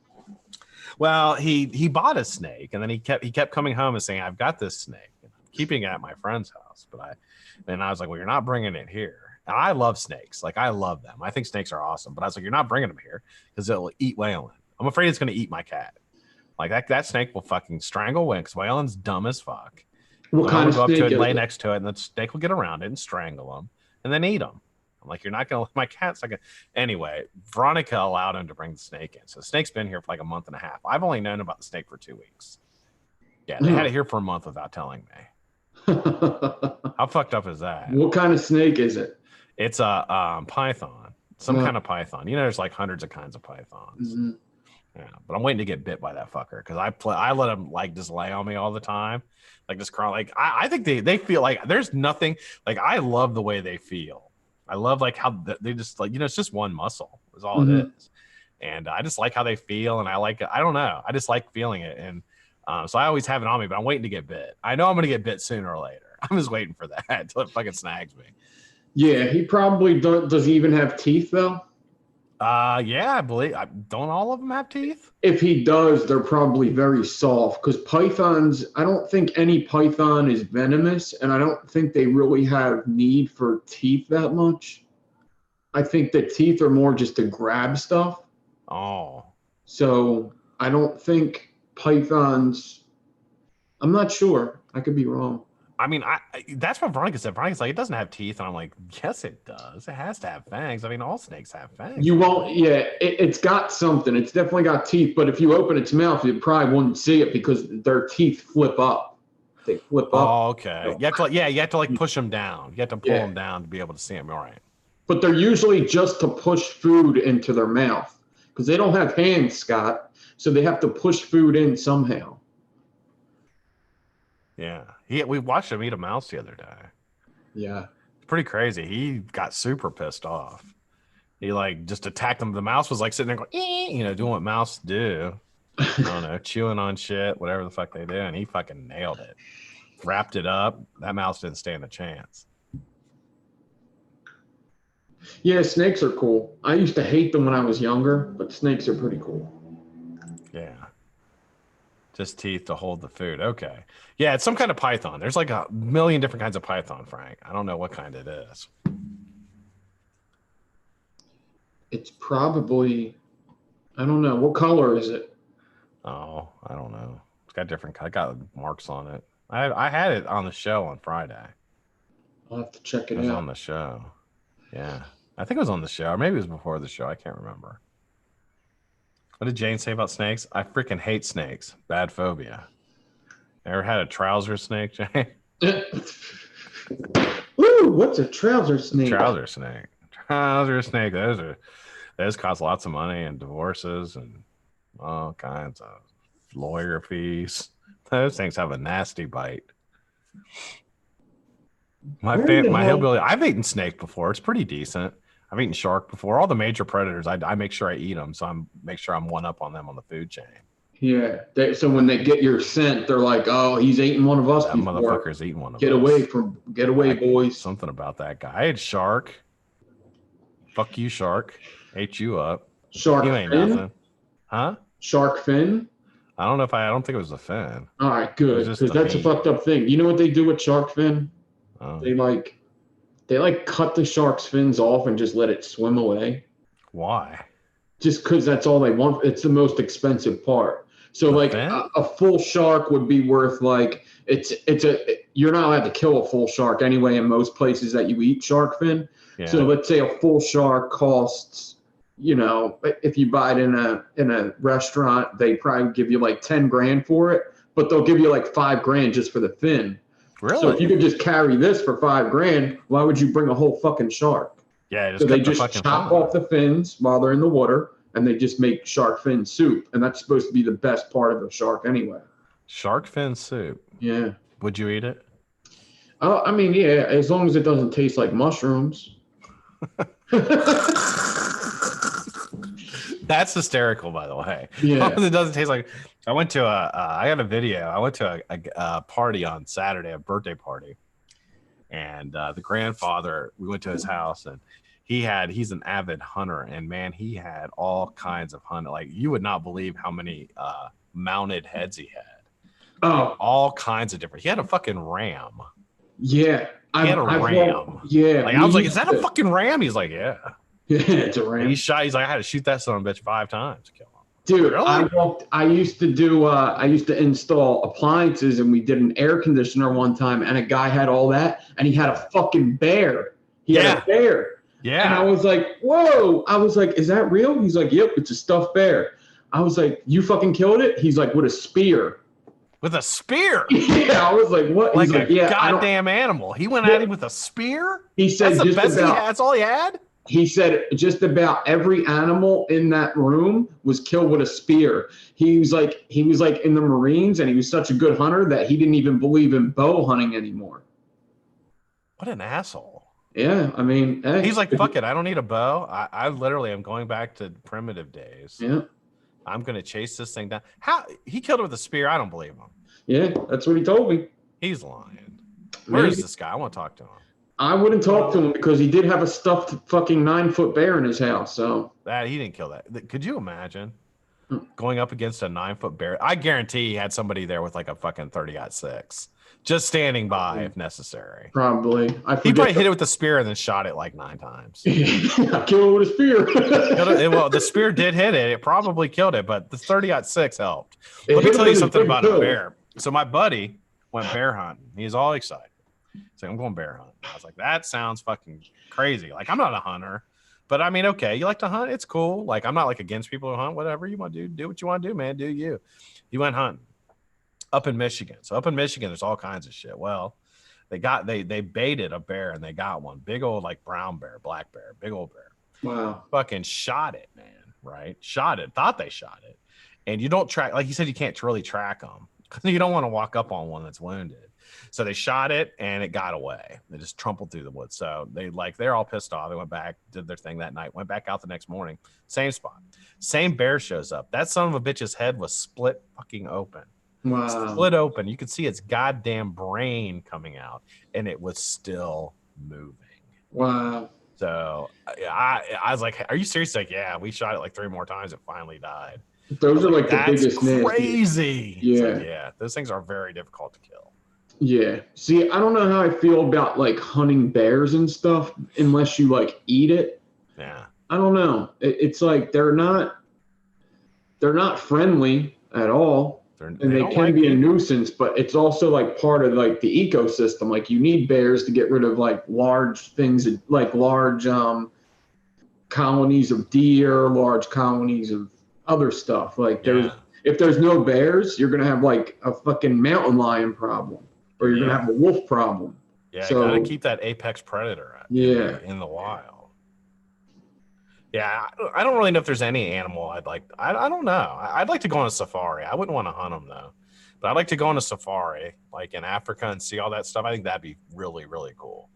Well, he bought a snake, and then he kept coming home and saying, "I've got this snake. I'm keeping it at my friend's house." But I was like, "Well, you're not bringing it here." And I love snakes. Like, I love them. I think snakes are awesome. But I was like, "You're not bringing them here because it'll eat Waylon. I'm afraid it's going to eat my cat. Like that snake will fucking strangle Waylon because Waylon's dumb as fuck. What kind of go up snake to it, is lay it? next to it, and the snake will get around it and strangle him, and then eat him. I'm like, you're not gonna let my cat's like anyway. Veronica allowed him to bring the snake in, so the snake's been here for like a month and a half. I've only known about the snake for 2 weeks. Yeah, they had it here for a month without telling me. How fucked up is that? What kind of snake is it? It's a python, some kind of python. You know, there's like hundreds of kinds of pythons. Mm-hmm. Yeah, but I'm waiting to get bit by that fucker because I let him like just lay on me all the time, like just crawl. Like I think they feel like there's nothing. Like I love the way they feel. I love like how they just like, you know, it's just one muscle is all it is, and I just like how they feel, and I like it. I don't know, I just like feeling it, and so I always have it on me. But I'm waiting to get bit. I know I'm gonna get bit sooner or later. I'm just waiting for that until it fucking snags me. Yeah, he probably does he even have teeth though? Yeah, I believe. Don't all of them have teeth? If he does, they're probably very soft because pythons, I don't think any python is venomous, and I don't think they really have need for teeth that much. I think the teeth are more just to grab stuff. Oh. So I don't think pythons, I'm not sure. I could be wrong. I mean, that's what Veronica said. Veronica's like, it doesn't have teeth. And I'm like, yes, it does. It has to have fangs. I mean, all snakes have fangs. You won't, yeah, it's got something. It's definitely got teeth, but if you open its mouth, you probably wouldn't see it because their teeth flip up. They flip up. Oh, okay. You have to like push them down. You have to pull them down to be able to see them. All right. But they're usually just to push food into their mouth because they don't have hands, Scott. So they have to push food in somehow. Yeah. We watched him eat a mouse the other day. Yeah. It's pretty crazy. He got super pissed off. He like just attacked him. The mouse was like sitting there going, you know, doing what mouse do. I don't know, chewing on shit, whatever the fuck they do. And he fucking nailed it. Wrapped it up. That mouse didn't stand a chance. Yeah, snakes are cool. I used to hate them when I was younger, but snakes are pretty cool. Yeah. Just teeth to hold the food. Okay. Yeah, it's some kind of python. There's like a million different kinds of python, Frank. I don't know what kind it is. It's probably, I don't know. What color is it? Oh, I don't know. It's got I got marks on it. I had it on the show on Friday. I'll have to check it out. It was on the show. Yeah. I think it was on the show. Or maybe it was before the show. I can't remember. What did Jane say about snakes? I freaking hate snakes. Bad phobia. Ever had a trouser snake, Jane? Ooh, what's a trouser snake? Trouser snake. Trouser snake. Those cost lots of money and divorces and all kinds of lawyer fees. Those things have a nasty bite. My hillbilly. I've eaten snake before. It's pretty decent. I've eaten shark before. All the major predators, I make sure I eat them, so make sure I'm one up on them on the food chain. Yeah. So when they get your scent, they're like, "Oh, he's eating one of us." That motherfucker's eating one of us. Get away, boys. Something about that guy. I had shark. Fuck you, shark. Ate you up. Shark You ain't fin? nothing. Huh? Shark fin? I don't think it was a fin. All right, good. Because that's a fucked up thing. You know what they do with shark fin? They cut the shark's fins off and just let it swim away. Why? Just because that's all they want. It's the most expensive part. So a full shark would be worth like you're not allowed to kill a full shark anyway in most places that you eat shark fin. Yeah. So let's say a full shark costs, you know, if you buy it in a restaurant, they probably give you like 10 grand for it, but they'll give you like 5 grand just for the fin. Really? So if you could just carry this for 5 grand, why would you bring a whole fucking shark? Yeah, so they just chop off the fins while they're in the water, and they just make shark fin soup, and that's supposed to be the best part of the shark anyway. Shark fin soup. Yeah. Would you eat it? Oh, I mean, yeah, as long as it doesn't taste like mushrooms. That's hysterical, by the way. Yeah. It doesn't taste like. I went to I got a video. I went to a party on Saturday, a birthday party, and the grandfather. We went to his house, and he's an avid hunter, and man, he had all kinds of hunt. Like you would not believe how many mounted heads he had. Oh, All kinds of different. He had a fucking ram. yeah. He had a ram. Yeah. Like I was like, "Is that a fucking ram?" He's like, "Yeah." Yeah, it's a ram. He's like, "I had to shoot that son of a bitch 5 times to kill him." Dude, Really? I used to install appliances, and we did an air conditioner one time, and a guy had all that, and he had a fucking bear. He had a bear. Yeah. And I was like, whoa. I was like, is that real? He's like, yep, it's a stuffed bear. I was like, you fucking killed it? He's like, with a spear. With a spear? Yeah, I was like, what? Like He's a like, yeah, goddamn animal. He went at him with a spear? He said that's the best he had. That's all he had? He said just about every animal in that room was killed with a spear. He was like in the Marines, and he was such a good hunter that he didn't even believe in bow hunting anymore. What an asshole. Yeah, I mean, hey, he's like, fuck it, I don't need a bow. I literally am going back to primitive days. Yeah. I'm gonna chase this thing down. How he killed it with a spear? I don't believe him. Yeah, that's what he told me. He's lying. Where is this guy? I want to talk to him. I wouldn't talk to him because he did have a stuffed fucking 9-foot bear in his house. So that he didn't kill that. Could you imagine going up against a 9-foot bear? I guarantee he had somebody there with like a fucking 30-06, just standing by if necessary. Probably. He probably hit it with a spear and then shot it like 9 times. I killed it with a spear. Well, the spear did hit it. It probably killed it, but the 30-06 helped. Let me tell you something about a bear. So my buddy went bear hunting. He's all excited. He's like, I'm going bear hunting. I was like, that sounds fucking crazy. Like, I'm not a hunter, but I mean, okay, you like to hunt? It's cool. Like, I'm not like against people who hunt. Whatever you want to do what you want to do, man. Do you? He went hunting up in Michigan. So up in Michigan, there's all kinds of shit. Well, they baited a bear, and they got one big old like brown bear, black bear, big old bear. Wow. Fucking shot it, man. Right? Shot it. Thought they shot it. And you don't track, like you said, you can't really track them because you don't want to walk up on one that's wounded. So they shot it, and it got away. They just trumpled through the woods. So they're all pissed off. They went back, did their thing that night, went back out the next morning. Same spot. Same bear shows up. That son of a bitch's head was split fucking open. Wow. Split open. You could see its goddamn brain coming out, and it was still moving. Wow. So I was like, are you serious? Like, yeah, we shot it like 3 more times. It finally died. Those are like the biggest crazy. Yeah. Like, yeah. Those things are very difficult to kill. Yeah. See, I don't know how I feel about like hunting bears and stuff unless you like eat it. Yeah. I don't know. It's like they're not friendly at all. And they can be a nuisance, but it's also like part of like the ecosystem. Like you need bears to get rid of like large things, like large colonies of deer, large colonies of other stuff. Like if there's no bears, you're gonna have like a fucking mountain lion problem, or you're gonna have a wolf problem. Yeah, so, you gotta keep that apex predator in the wild. Yeah, I don't really know if there's any animal I'd like. I don't know. I'd like to go on a safari. I wouldn't want to hunt them though, but I'd like to go on a safari, like in Africa, and see all that stuff. I think that'd be really, really cool.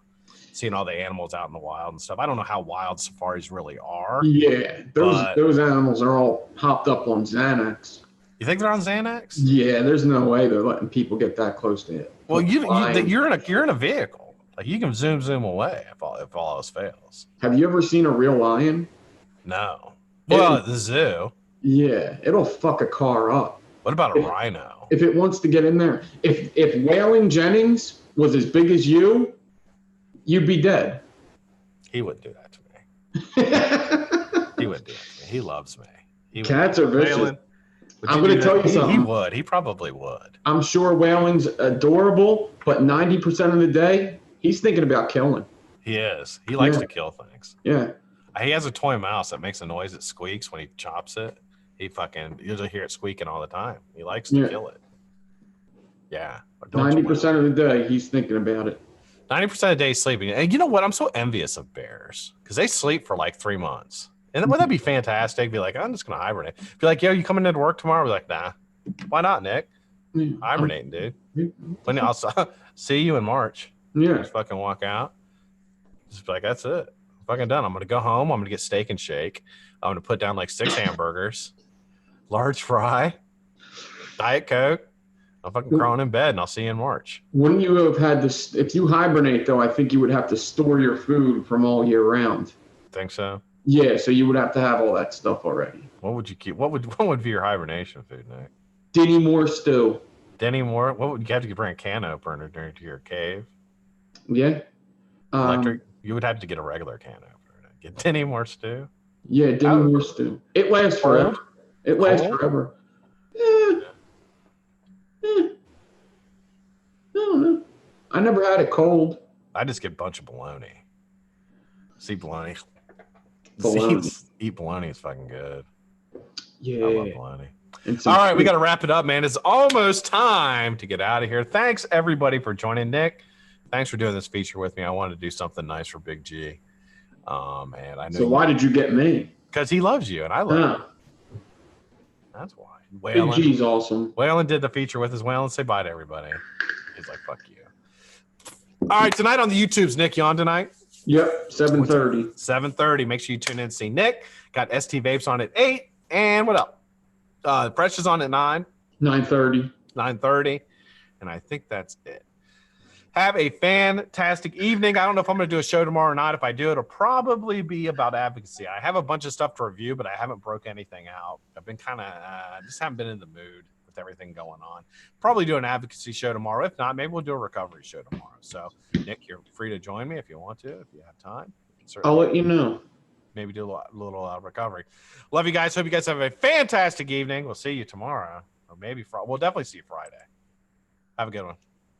Seeing all the animals out in the wild and stuff. I don't know how wild safaris really are. Yeah, those animals are all hopped up on Xanax. You think they're on Xanax? Yeah, there's no way they're letting people get that close to it. Well, you're in a vehicle. Like you can zoom away if all else fails. Have you ever seen a real lion? No. Well, at the zoo. Yeah, it'll fuck a car up. What about a rhino? If it wants to get in there. If Waylon Jennings was as big as you, you'd be dead. He wouldn't do that to me. He wouldn't do that to me. He loves me. Cats are vicious. I'm going to tell you something. He would. He probably would. I'm sure Waylon's adorable, but 90% of the day, he's thinking about killing. He is. He likes to kill things. Yeah. He has a toy mouse that makes a noise that squeaks when he chops it. You'll just hear it squeaking all the time. He likes to kill it. Yeah. 90% of the day, he's thinking about it. 90% of the day he's sleeping. And you know what? I'm so envious of bears because they sleep for like 3 months. And wouldn't that be fantastic? Be like, I'm just going to hibernate. Be like, yo, you coming into work tomorrow? Be like, nah. Why not, Nick? Hibernating, dude. I'll see you in March. Yeah. Just fucking walk out. Just be like, that's it. I'm fucking done. I'm gonna go home. I'm gonna get Steak and Shake. I'm gonna put down like 6 hamburgers, large fry, Diet Coke. I'm fucking crawling in bed, and I'll see you in March. Wouldn't you have had this? If you hibernate, though, I think you would have to store your food from all year round. Think so? Yeah, so you would have to have all that stuff already. What would you keep? What would be your hibernation food, Nick? Denny Moore stew. Denny Moore. What would you have to bring a can opener to your cave? Yeah. Electric. You would have to get a regular can opener. Get Denny Moore stew. Yeah, Denny Moore stew. It lasts forever. It lasts forever. I don't know. I never had it cold. I just get a bunch of bologna. See bologna. Eat bologna is fucking good. Yeah. I love bologna. All right, we got to wrap it up, man. It's almost time to get out of here. Thanks, everybody, for joining. Nick, thanks for doing this feature with me. I wanted to do something nice for Big G. And I know. So why did you get me? Because he loves you, and I love you. That's why. Big G's awesome. Waylon did the feature with us. Waylon, say bye to everybody. He's like, fuck you. All right, tonight on the YouTubes, Nick, you on tonight? Yep, 7:30. 7:30. Make sure you tune in and see Nick. Got ST Vapes on at 8. And what else? Precious on at 9. 9:30. 9:30. And I think that's it. Have a fantastic evening. I don't know if I'm going to do a show tomorrow or not. If I do, it'll probably be about advocacy. I have a bunch of stuff to review, but I haven't broke anything out. I've been kind of, just haven't been in the mood with everything going on. Probably do an advocacy show tomorrow. If not, maybe we'll do a recovery show tomorrow. So, Nick, you're free to join me if you want to, if you have time. I'll let you know. Maybe do a little recovery. Love you guys. Hope you guys have a fantastic evening. We'll see you tomorrow, or maybe Friday. We'll definitely see you Friday. Have a good one.